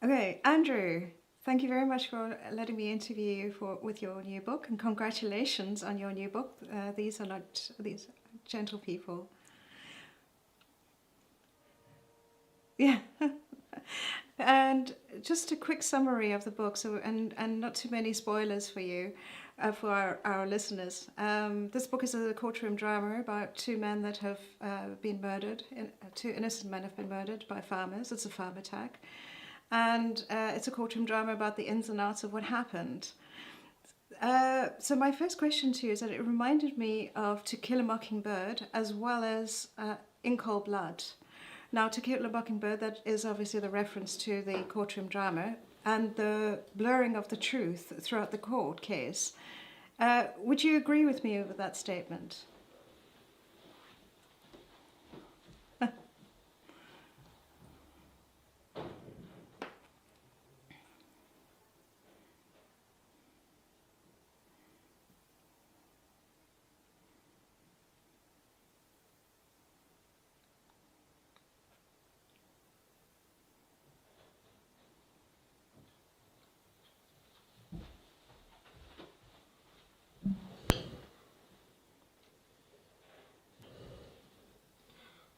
Okay, Andrew, thank you very much for letting me interview you with your new book, and congratulations on your new book. These are not these gentle people. Yeah. And just a quick summary of the book, so and not too many spoilers for you, for our listeners. This book is a courtroom drama about two men that have been murdered. Two innocent men have been murdered by farmers. It's a farm attack, and it's a courtroom drama about the ins and outs of what happened. So my first question to you is that it reminded me of To Kill a Mockingbird as well as In Cold Blood. Now, To Kill a Mockingbird, that is obviously the reference to the courtroom drama and the blurring of the truth throughout the court case. Would you agree with me with that statement?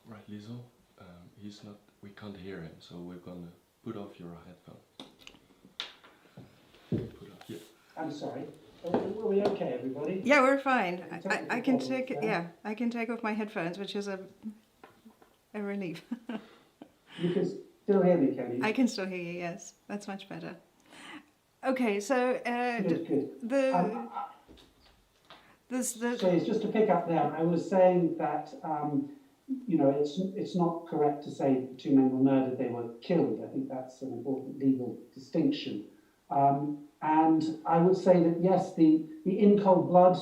Right, Liesl, he's not, we can't hear him, so we're gonna put off your headphone. Put off, yeah. I'm sorry. Are we okay, everybody? Yeah, we're fine. I can Problems take there. I can take off my headphones, which is a relief. You can still hear me, can you? I can still hear you. Yes, that's much better. Okay, so Good. the there's the So it's just to pick up there, I was saying that, it's not correct to say the two men were murdered, they were killed. I think that's an important legal distinction. And I would say that, yes, the In Cold Blood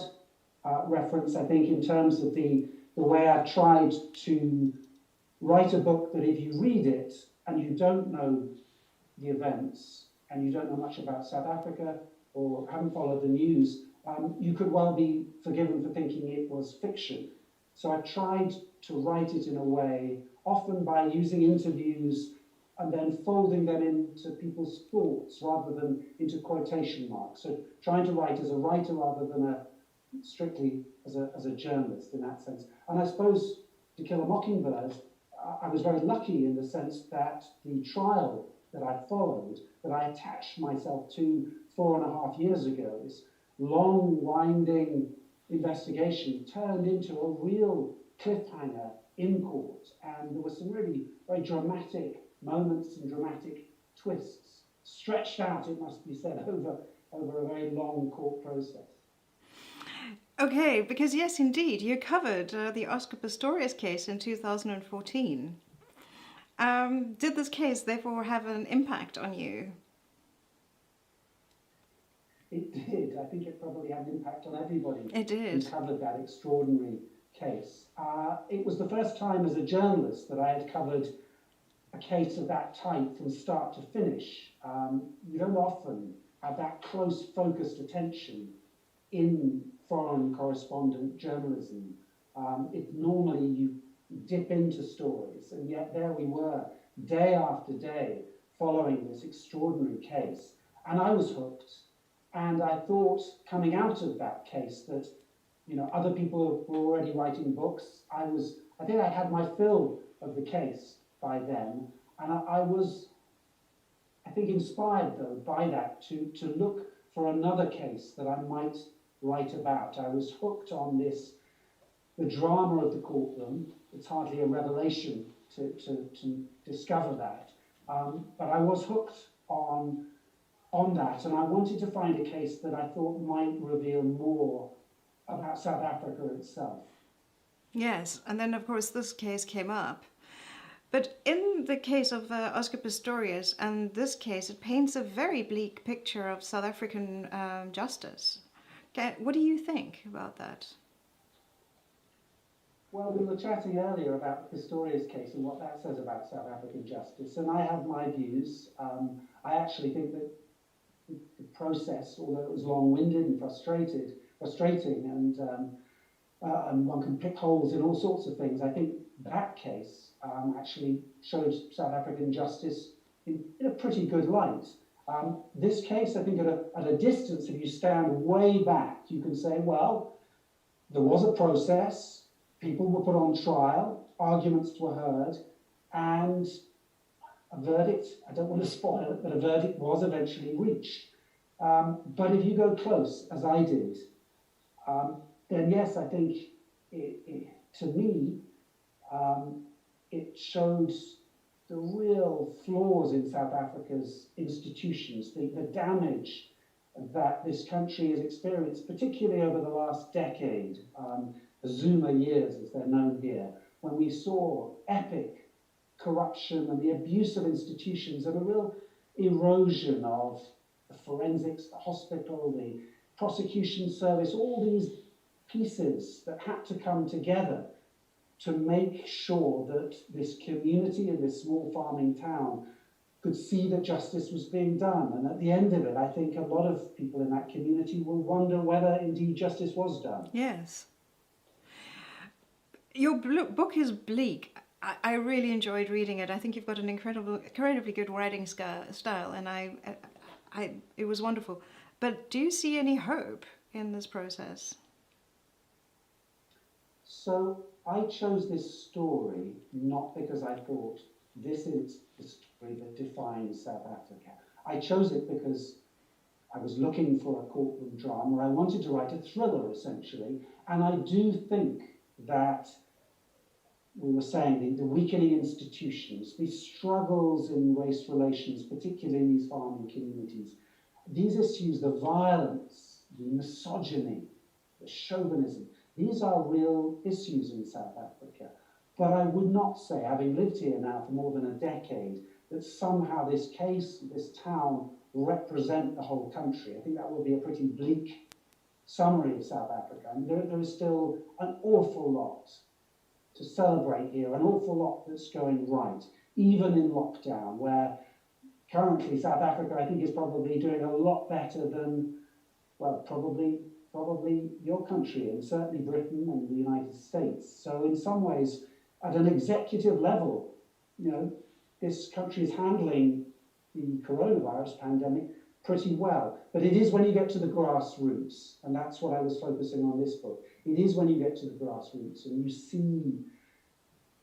reference, I think, in terms of the way I tried to write a book that if you read it and you don't know the events and you don't know much about South Africa or haven't followed the news, you could well be forgiven for thinking it was fiction. So I tried to write it in a way, often by using interviews and then folding them into people's thoughts rather than into quotation marks. So trying to write as a writer rather than strictly as a journalist in that sense. And I suppose To Kill a Mockingbird, I was very lucky in the sense that the trial that I followed, that I attached myself to 4.5 years ago, this long, winding investigation turned into a real cliffhanger in court. And there were some really very dramatic moments and dramatic twists, stretched out, it must be said, over a very long court process. Okay, because yes, indeed, you covered the Oscar Pistorius case in 2014. Did this case therefore have an impact on you? It did. I think it probably had an impact on everybody It did. who covered that extraordinary case. It was the first time as a journalist that I had covered a case of that type from start to finish. You don't often have that close, focused attention in foreign correspondent journalism. Normally you dip into stories, and yet there we were, day after day, following this extraordinary case. And I was hooked. And I thought, coming out of that case, that other people were already writing books. I think I had my fill of the case by then, and I was, I think, inspired though by that to look for another case that I might write about. I was hooked on the drama of the courtroom. It's hardly a revelation to discover that, but I was hooked on that, and I wanted to find a case that I thought might reveal more about South Africa itself. Yes, and then of course this case came up. But in the case of Oscar Pistorius and this case, it paints a very bleak picture of South African justice. What do you think about that? Well, we were chatting earlier about the Pistorius case and what that says about South African justice, and I have my views. I actually think that the process, although it was long-winded and frustrating, and one can pick holes in all sorts of things, I think that case actually showed South African justice in a pretty good light. This case, I think at a distance, if you stand way back, you can say, well, there was a process, people were put on trial, arguments were heard, and a verdict, I don't want to spoil it, but a verdict was eventually reached. But if you go close, as I did, then yes, I think to me, it shows the real flaws in South Africa's institutions, the damage that this country has experienced, particularly over the last decade, the Zuma years, as they're known here, when we saw epic corruption and the abuse of institutions and a real erosion of the forensics, the hospital, the prosecution service, all these pieces that had to come together to make sure that this community in this small farming town could see that justice was being done. And at the end of it, I think a lot of people in that community will wonder whether indeed justice was done. Yes. Your book is bleak. I really enjoyed reading it. I think you've got an incredibly good writing style, and it was wonderful. But do you see any hope in this process? So I chose this story not because I thought this is the story that defines South Africa. I chose it because I was looking for a courtroom drama. I wanted to write a thriller, essentially. And I do think that we were saying the weakening institutions, these struggles in race relations, particularly in these farming communities, these issues, the violence, the misogyny, the chauvinism, these are real issues in South Africa. But I would not say, having lived here now for more than a decade, that somehow this case, this town, represent the whole country. I think that would be a pretty bleak summary of South Africa. And there is still an awful lot to celebrate here, an awful lot that's going right, even in lockdown, where currently South Africa, I think, is probably doing a lot better than, well, probably your country, and certainly Britain and the United States. So in some ways, at an executive level, you know, this country is handling the coronavirus pandemic pretty well. But it is when you get to the grassroots, and that's what I was focusing on this book, it is when you get to the grassroots and you see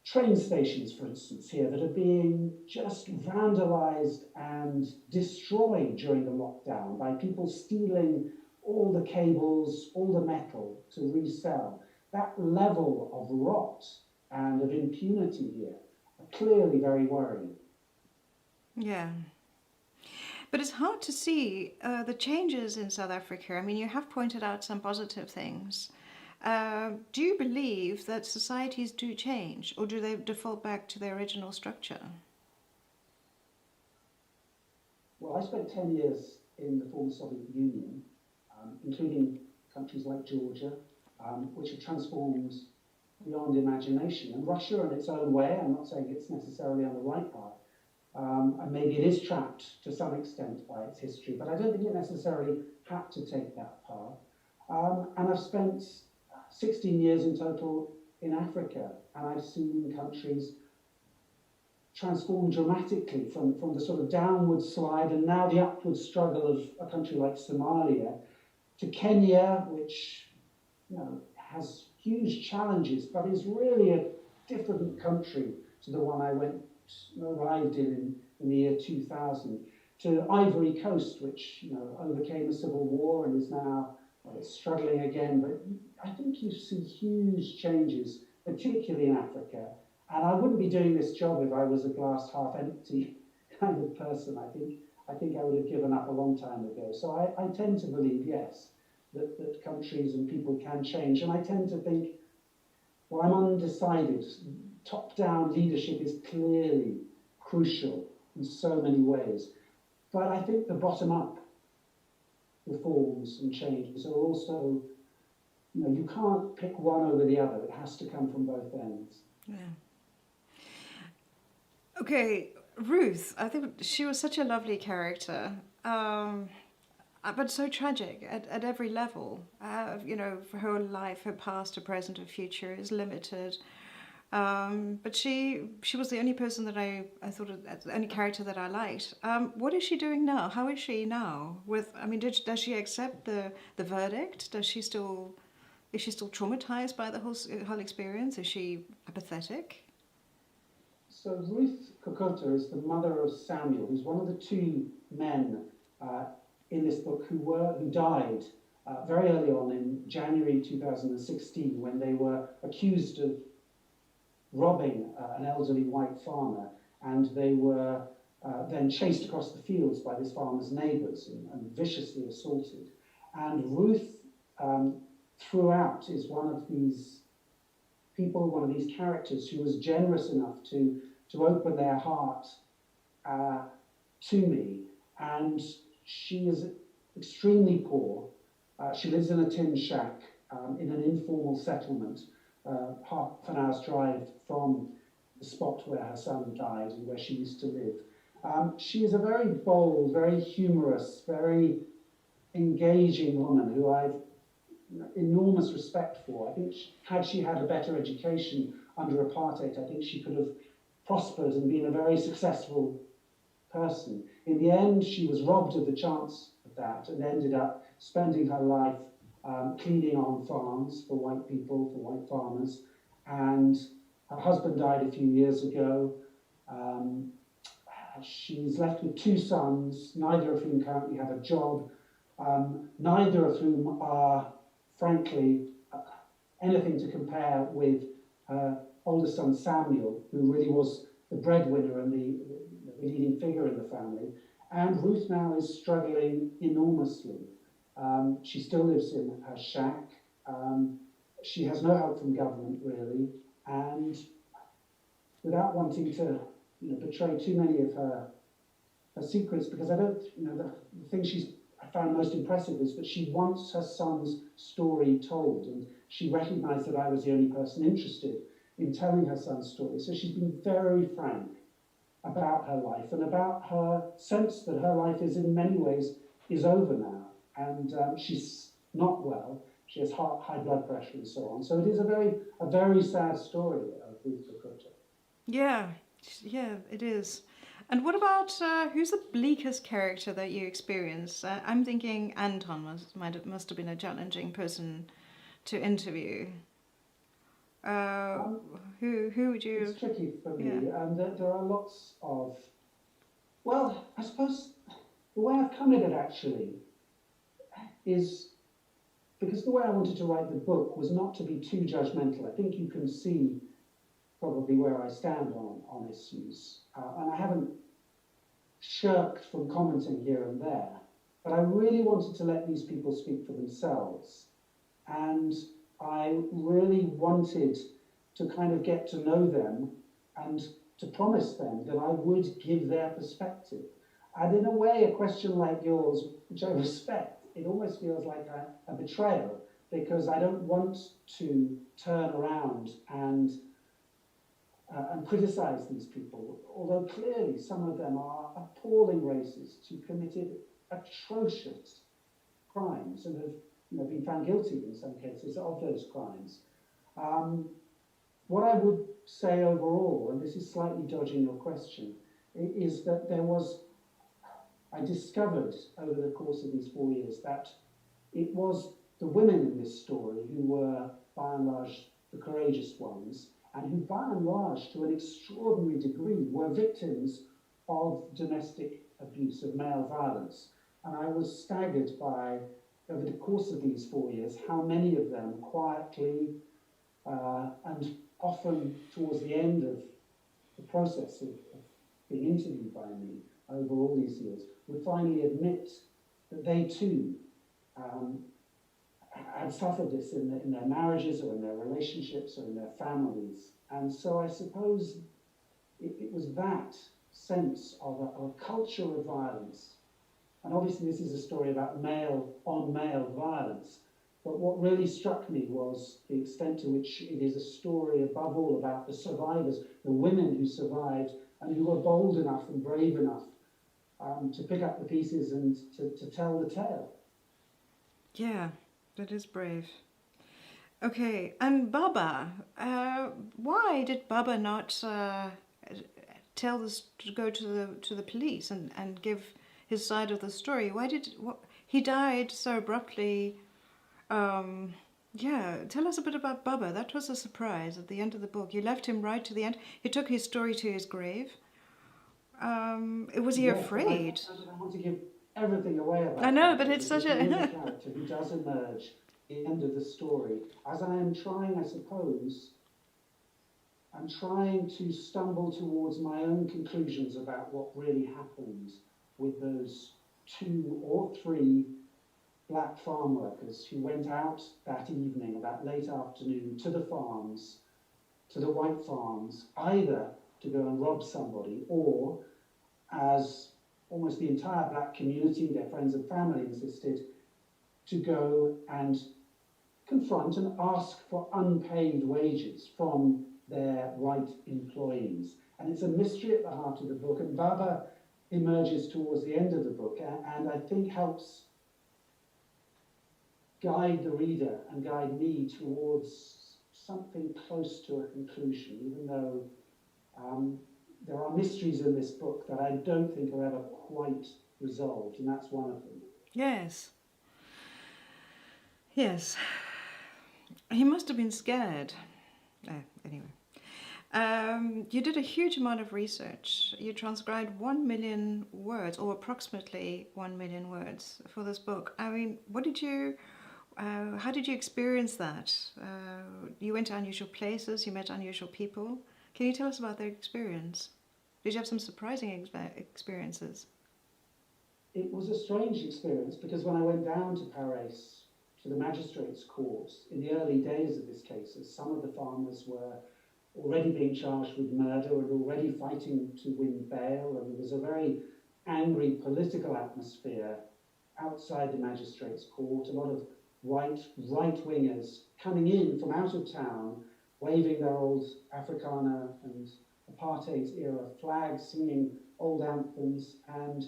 train stations, for instance, here that are being just vandalized and destroyed during the lockdown by people stealing all the cables, all the metal to resell. That level of rot and of impunity here are clearly very worrying. Yeah. But it's hard to see the changes in South Africa. I mean, you have pointed out some positive things. Do you believe that societies do change, or do they default back to their original structure? Well, I spent 10 years in the former Soviet Union, including countries like Georgia, which have transformed beyond imagination. And Russia, in its own way, I'm not saying it's necessarily on the right path, and maybe it is trapped to some extent by its history, but I don't think it necessarily had to take that path. And I've spent 16 years in total in Africa, and I've seen countries transform dramatically from the sort of downward slide and now the upward struggle of a country like Somalia to Kenya, which, you know, has huge challenges, but is really a different country to the one I arrived in the year 2000, to Ivory Coast, which, you know, overcame a civil war and is now struggling again. But I think you see huge changes, particularly in Africa. And I wouldn't be doing this job if I was a glass half empty kind of person. I think I would have given up a long time ago. So I tend to believe, yes, that countries and people can change. And I tend to think, well, I'm undecided. Top-down leadership is clearly crucial in so many ways. But I think the bottom-up reforms and changes are also, you know, you can't pick one over the other. It has to come from both ends. Yeah. Okay, Ruth, I think she was such a lovely character, but so tragic at every level. You know, for her life, her past, her present, her future is limited. But she was the only person that I thought the only character that I liked. What is she doing now? How is she now? Does she accept the verdict? Is she still traumatized by the whole experience? Is she apathetic? So Ruth Kokota is the mother of Samuel, who's one of the two men in this book who died very early on in January 2016 when they were accused of robbing an elderly white farmer, and they were then chased across the fields by this farmer's neighbours and viciously assaulted. And Ruth, throughout, is one of these people, one of these characters who was generous enough to open their heart to me. And she is extremely poor. She lives in a tin shack in an informal settlement, half an hour's drive from the spot where her son died and where she used to live. She is a very bold, very humorous, very engaging woman who I've enormous respect for. I think had she had a better education under apartheid, I think she could have prospered and been a very successful person. In the end, she was robbed of the chance of that and ended up spending her life cleaning on farms for white people, for white farmers. And her husband died a few years ago. She's left with two sons, neither of whom currently have a job, neither of whom are, frankly, anything to compare with her older son Samuel, who really was the breadwinner and the leading figure in the family. And Ruth now is struggling enormously. She still lives in her shack. She has no help from government, really. And without wanting to betray too many of her secrets, because I don't, the thing I found most impressive is that she wants her son's story told, and she recognized that I was the only person interested in telling her son's story. So she's been very frank about her life and about her sense that her life is in many ways is over now. And she's not well. She has high blood pressure and so on. So it is a very sad story of Ruth Kokota. Yeah, it is. And what about who's the bleakest character that you experience? I'm thinking Anton must have been a challenging person to interview. Who would you? It's tricky for me, Yeah. and there are lots of. Well, I suppose the way I've come at it actually is because the way I wanted to write the book was not to be too judgmental. I think you can see probably where I stand on issues, and I haven't shirked from commenting here and there, but I really wanted to let these people speak for themselves, and I really wanted to kind of get to know them and to promise them that I would give their perspective. And in a way, a question like yours, which I respect, it almost feels like a betrayal, because I don't want to turn around and criticize these people, although clearly some of them are appalling racists who committed atrocious crimes and have been found guilty in some cases of those crimes. What I would say overall, and this is slightly dodging your question, is that I discovered over the course of these 4 years that it was the women in this story who were, by and large, the courageous ones, and who, by and large, to an extraordinary degree, were victims of domestic abuse, of male violence. And I was staggered by, over the course of these 4 years, how many of them quietly and often towards the end of the process of being interviewed by me over all these years, would finally admit that they too had suffered this in their marriages or in their relationships or in their families. And so I suppose it was that sense of a culture of violence. And obviously this is a story about male-on-male violence. But what really struck me was the extent to which it is a story above all about the survivors, the women who survived and who were bold enough and brave enough to pick up the pieces and to tell the tale. Yeah, that is brave. Okay, and Baba, why did Baba not tell this to go to the police and give his side of the story? He died so abruptly? Yeah, tell us a bit about Baba. That was a surprise at the end of the book. You left him right to the end. He took his story to his grave. Was he Yes, afraid? I don't want to give everything away about I know, Baba, but it's such because he is a a... character who does emerge at the end of the story. As I am trying, I suppose, I'm trying to stumble towards my own conclusions about what really happened with those 2 or 3 black farm workers who went out that evening, that late afternoon, to the farms, to the white farms, either to go and rob somebody, or, as almost the entire black community, their friends and family insisted, to go and confront and ask for unpaid wages from their white employees. And it's a mystery at the heart of the book, and Baba emerges towards the end of the book, and I think helps guide the reader and guide me towards something close to a conclusion, even though there are mysteries in this book that I don't think are ever quite resolved, and that's one of them. Yes. Yes. He must have been scared. Anyway. You did a huge amount of research. You transcribed 1 million words, or approximately 1 million words for this book. I mean, how did you experience that? You went to unusual places, you met unusual people. Can you tell us about their experience? Did you have some surprising experiences? It was a strange experience, because when I went down to Paris, to the magistrate's court, in the early days of this case, as some of the farmers were already being charged with murder and already fighting to win bail, and there was a very angry political atmosphere outside the magistrate's court, a lot of right-wingers coming in from out of town, waving their old Afrikaner and apartheid-era flags, singing old anthems, and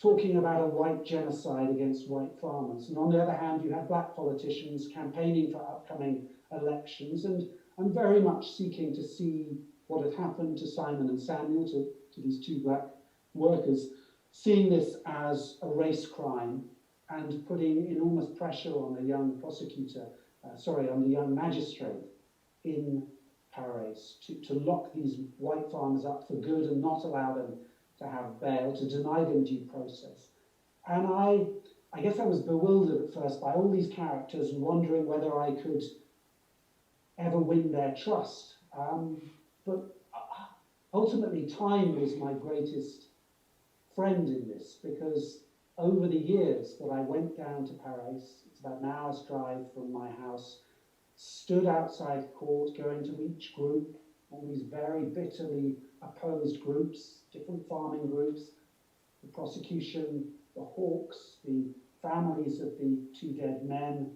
talking about a white genocide against white farmers. And on the other hand, you have black politicians campaigning for upcoming elections and very much seeking to see what had happened to Simon and Samuel, to these 2 black workers, seeing this as a race crime and putting enormous pressure on the young on the young magistrate in Paris to lock these white farmers up for good and not allow them to have bail, to deny them due process. And I guess I was bewildered at first by all these characters and wondering whether I could ever win their trust. But ultimately, time was my greatest friend in this, because over the years that I went down to Paris, it's about an hour's drive from my house, stood outside court, going to each group, all these very bitterly opposed groups, different farming groups, the prosecution, the hawks, the families of the 2 dead men.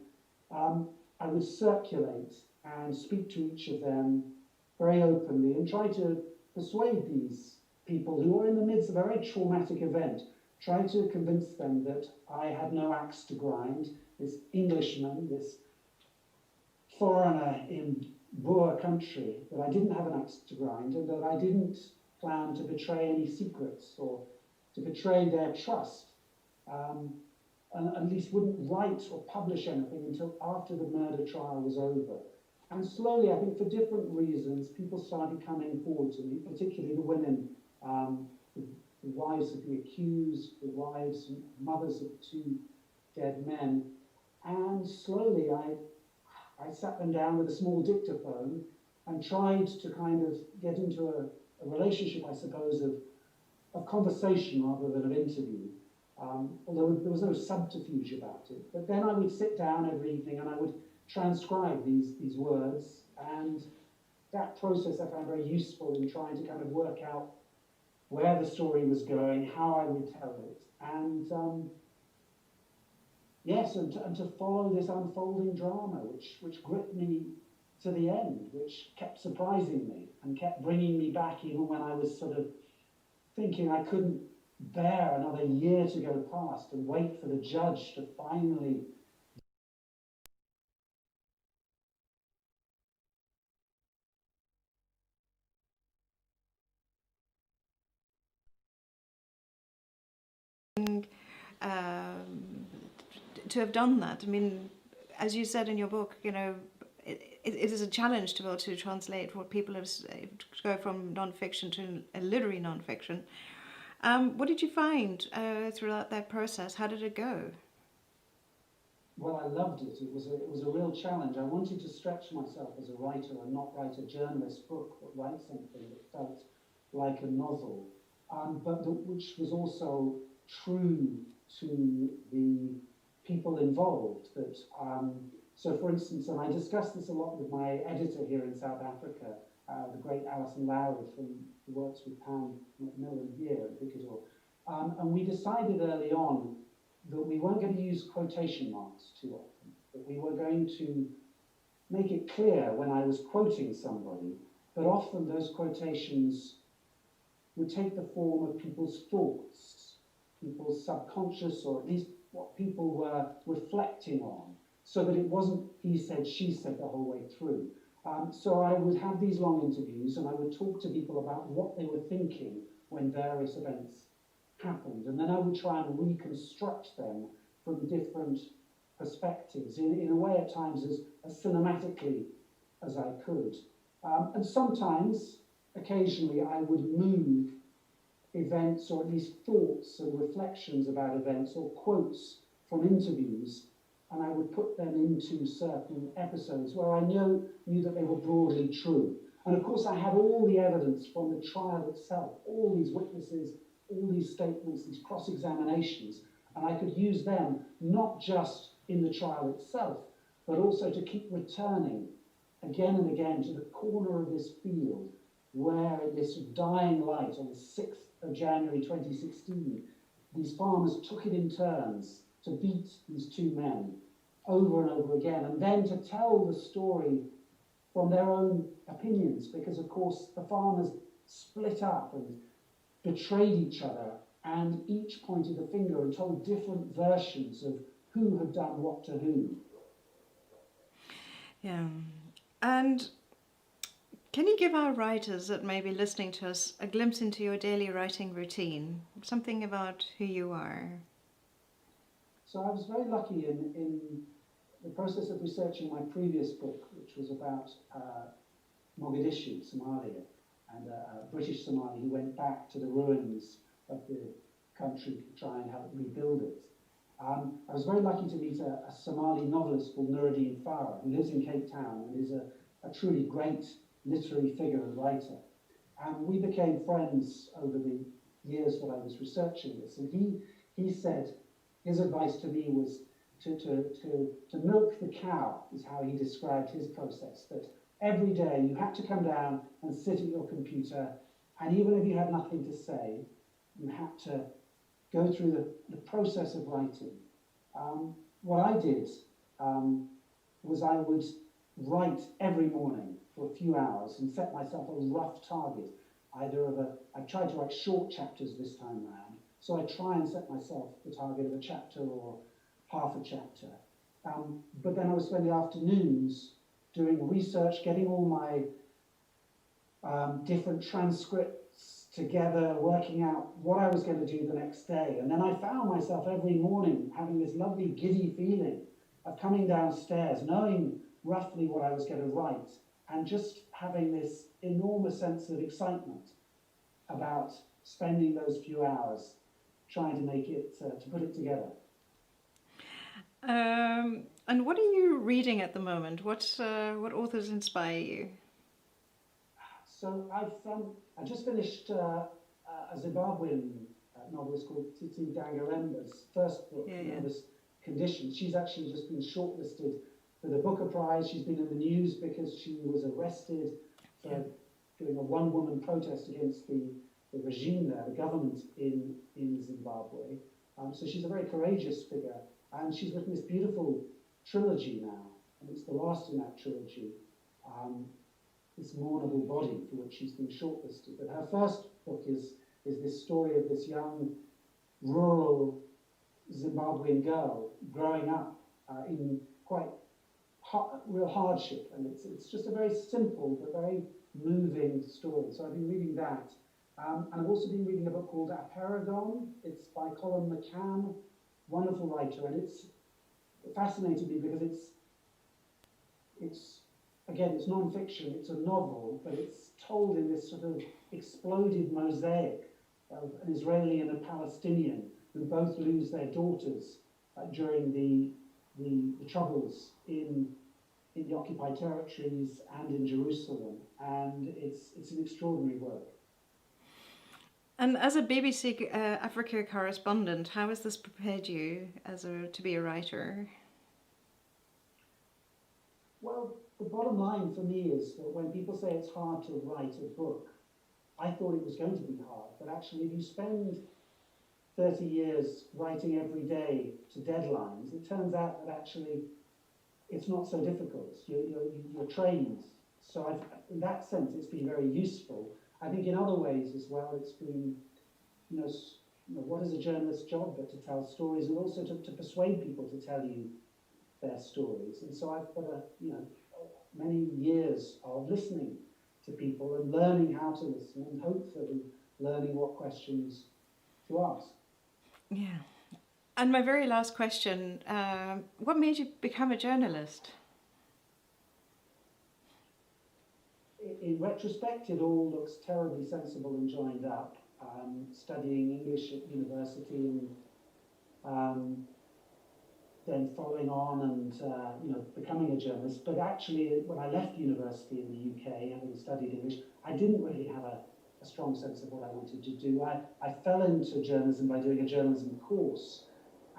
I would circulate and speak to each of them very openly and try to persuade these people who are in the midst of a very traumatic event, try to convince them that I had no axe to grind, this Englishman, this foreigner in Boer country, that I didn't have an axe to grind, and that I didn't plan to betray any secrets or to betray their trust, and at least wouldn't write or publish anything until after the murder trial was over. And slowly, I think for different reasons, people started coming forward to me, particularly the women, the wives of the accused, the wives and mothers of the 2 dead men. And slowly, I sat them down with a small dictaphone and tried to kind of get into a relationship, I suppose, of conversation rather than of interview. Although there was no subterfuge about it. But then I would sit down every evening and I would transcribe these words, and that process I found very useful in trying to kind of work out where the story was going, how I would tell it, and yes, and to follow this unfolding drama, which gripped me to the end, which kept surprising me and kept bringing me back even when I was sort of thinking I couldn't bear another year to go past and wait for the judge to finally um, to have done that. I mean, as you said in your book, you know, it is a challenge to be able to translate what people have to go from non-fiction to a literary non-fiction. What did you find throughout that process? How did it go? Well, I loved it. It was a real challenge. I wanted to stretch myself as a writer and not write a journalist book, but write something that felt like a novel, which was also true to the people involved. So, for instance, and I discussed this a lot with my editor here in South Africa, the great Alison Lowry, who works with Pam Macmillan here at Picador, and we decided early on that we weren't going to use quotation marks too often, that we were going to make it clear when I was quoting somebody that often those quotations would take the form of people's thoughts, people's subconscious, or at least what people were reflecting on, so that it wasn't he said, she said the whole way through. So I would have these long interviews and I would talk to people about what they were thinking when various events happened, and then I would try and reconstruct them from different perspectives, in a way at times as cinematically as I could. And sometimes, occasionally, I would move events, or at least thoughts and reflections about events, or quotes from interviews, and I would put them into certain episodes where I knew that they were broadly true. And of course I had all the evidence from the trial itself, all these witnesses, all these statements, these cross-examinations, and I could use them not just in the trial itself, but also to keep returning again and again to the corner of this field where in this dying light on the 6th of January 2016, these farmers took it in turns to beat these two men over and over again, and then to tell the story from their own opinions, because of course the farmers split up and betrayed each other, and each pointed the finger and told different versions of who had done what to whom. Yeah. And can you give our writers that may be listening to us a glimpse into your daily writing routine? Something about who you are? So I was very lucky in the process of researching my previous book, which was about Mogadishu, Somalia, and a British Somali who went back to the ruins of the country to try and help rebuild it. I was very lucky to meet a Somali novelist called Nuruddin Farah, who lives in Cape Town and is a truly great literary figure and writer. And we became friends over the years that I was researching this. And he said, his advice to me was to milk the cow, is how he described his process, that every day you had to come down and sit at your computer, and even if you had nothing to say, you had to go through the process of writing. What I did was I would write every morning for a few hours and set myself a rough target, I tried to write short chapters this time round, so I try and set myself the target of a chapter or half a chapter. But then I would spend the afternoons doing research, getting all my different transcripts together, working out what I was going to do the next day. And then I found myself every morning having this lovely giddy feeling of coming downstairs, knowing roughly what I was going to write, and just having this enormous sense of excitement about spending those few hours trying to make it, to put it together. And what are you reading at the moment? What authors inspire you? So I just finished a Zimbabwean novelist called Titi Dangaremba's first book, Nervous Conditions. She's actually just been shortlisted for the Booker Prize. She's been in the news because she was arrested for doing a one-woman protest against the regime there, the government in Zimbabwe. So she's a very courageous figure, and she's written this beautiful trilogy now, and it's the last in that trilogy, this Mournable Body, for which she's been shortlisted. But her first book is this story of this young, rural Zimbabwean girl growing up in quite real hardship, and it's just a very simple but very moving story. So I've been reading that, And I've also been reading a book called Apeirogon. It's by Colin McCann, wonderful writer, and it's fascinated me because it's again, it's non-fiction, it's a novel, but it's told in this sort of exploded mosaic of an Israeli and a Palestinian who both lose their daughters during the troubles in the occupied territories and in Jerusalem, and it's an extraordinary work. And as a BBC Africa correspondent, how has this prepared you to be a writer? Well, the bottom line for me is that when people say it's hard to write a book, I thought it was going to be hard, but actually if you spend 30 years writing every day to deadlines, it turns out that actually it's not so difficult. You're trained. So in that sense, it's been very useful. I think in other ways as well, it's been, what is a journalist's job but to tell stories and also to persuade people to tell you their stories. And so I've got many years of listening to people and learning how to listen and hopefully learning what questions to ask. Yeah. And my very last question, what made you become a journalist? In retrospect, it all looks terribly sensible and joined up. Studying English at university and then following on and becoming a journalist. But actually, when I left university in the UK, having studied English, I didn't really have a strong sense of what I wanted to do. I fell into journalism by doing a journalism course.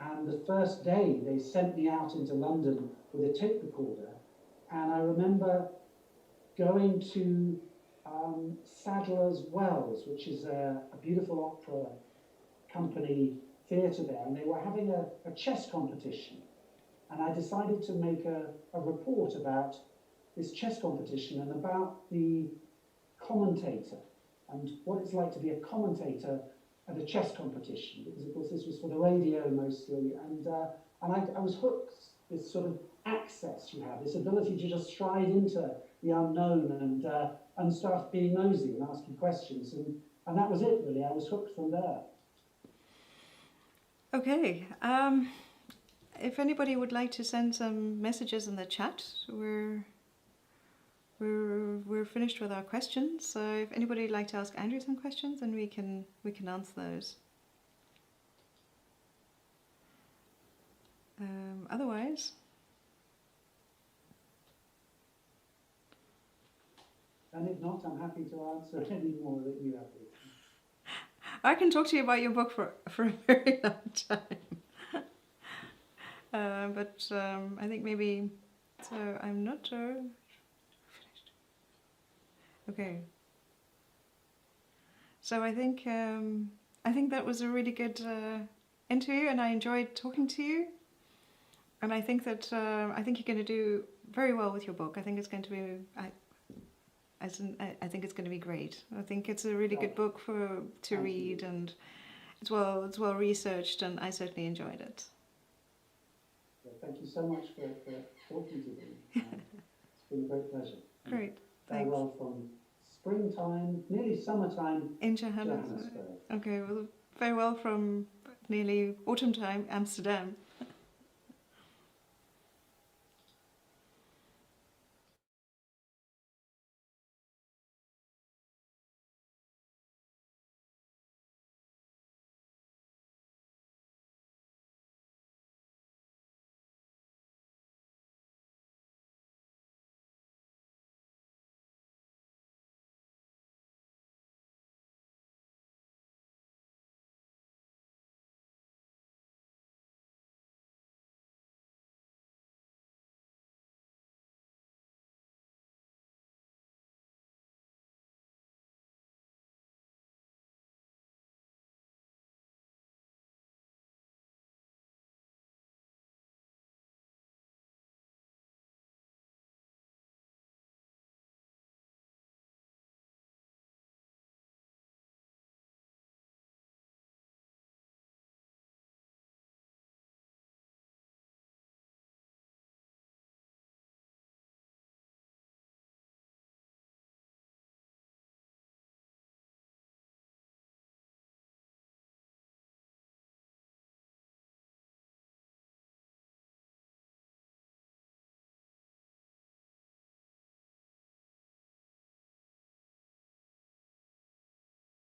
And the first day, they sent me out into London with a tape recorder. And I remember going to Sadler's Wells, which is a beautiful opera company theatre there, and they were having a chess competition. And I decided to make a report about this chess competition and about the commentator and what it's like to be a commentator at a chess competition, because of course this was for the radio mostly, and I was hooked. This sort of access you have, this ability to just stride into the unknown and start being nosy and asking questions, and that was it really. I was hooked from there. Okay. If anybody would like to send some messages in the chat, we're finished with our questions. So if anybody would like to ask Andrew some questions, then we can answer those. Otherwise, And if not, I'm happy to answer any more that you have. I can talk to you about your book for a very long time. But I think maybe, so I'm not sure. Okay. So I think that was a really good interview, and I enjoyed talking to you. And I think that you're going to do very well with your book. I think it's going to be. I think it's going to be great. I think it's a really good book to read, and it's well researched, and I certainly enjoyed it. Thank you so much for talking to me. It's been a great pleasure. Great, thanks. Farewell from springtime, nearly summertime in Johannesburg. Okay, well, farewell from nearly autumn time, Amsterdam.